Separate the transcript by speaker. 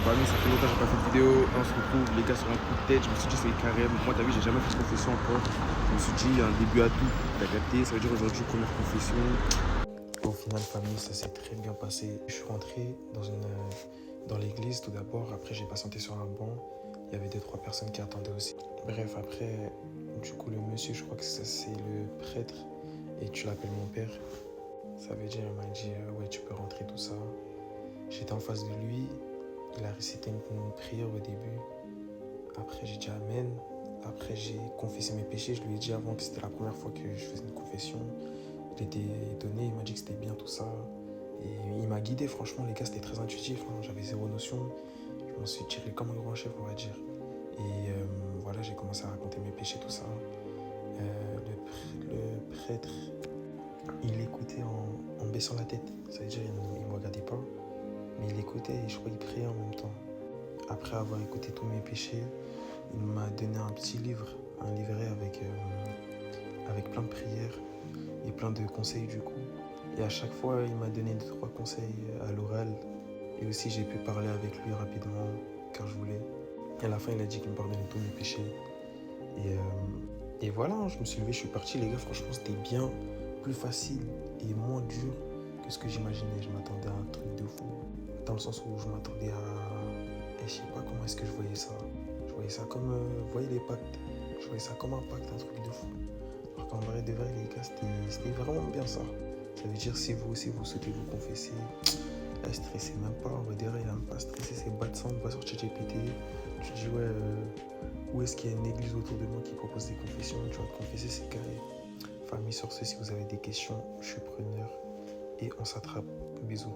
Speaker 1: Bah nous ça fait longtemps que j'ai pas fait de vidéo, là on se retrouve les gars sur un coup de tête, je me suis dit c'est carré, moi t'as vu j'ai jamais fait de confession encore, je me suis dit il y a un début à tout, t'as capté, ça veut dire aujourd'hui première confession. Au final famille ça s'est très bien passé, je suis rentré dans l'église tout d'abord, après j'ai patienté sur un banc, il y avait 2-3 personnes qui attendaient aussi. Bref après du coup le monsieur je crois que ça c'est le prêtre et tu l'appelles mon père, ça veut dire il m'a dit ouais tu peux rentrer tout ça. J'étais en face de lui, il a récité une prière au début. Après, j'ai dit Amen. Après, j'ai confessé mes péchés. Je lui ai dit avant que c'était la première fois que je faisais une confession. Il était étonné, il m'a dit que c'était bien tout ça. Et il m'a guidé, franchement, les gars, c'était très intuitif. Hein. J'avais zéro notion. Je m'en suis tiré comme un grand chef, on va dire. Et voilà, j'ai commencé à raconter mes péchés, tout ça. Le prêtre, il écoutait en baissant la tête. Ça veut dire qu'il ne me regardait pas. Mais il écoutait et je crois qu'il priait en même temps. Après avoir écouté tous mes péchés, il m'a donné un petit livre, un livret avec plein de prières et plein de conseils du coup. Et à chaque fois, il m'a donné 2-3 conseils à l'oral. Et aussi, j'ai pu parler avec lui rapidement car je voulais. Et à la fin, il a dit qu'il me pardonnait tous mes péchés. Et voilà, je me suis levé, je suis parti. Les gars, franchement, c'était bien plus facile et moins dur que ce que j'imaginais. Je m'attendais à un truc de fou. Dans le sens où je m'attendais à... Et je sais pas comment est-ce que je voyais ça. Je voyais ça comme... vous voyez les pactes. Je voyais ça comme un pacte, un truc de fou. Alors qu'en vrai, de vrai, les gars, c'était vraiment bien ça. Ça veut dire si vous aussi, vous souhaitez vous confesser, stressez même pas. On va dire, il a même pas stressé, c'est bas de sang, va sur ChatGPT. Tu dis, ouais, où est-ce qu'il y a une église autour de moi qui propose des confessions? Tu vas te confesser, c'est carré. Famille, sur ce, si vous avez des questions, je suis preneur. Et on s'attrape. Bisous.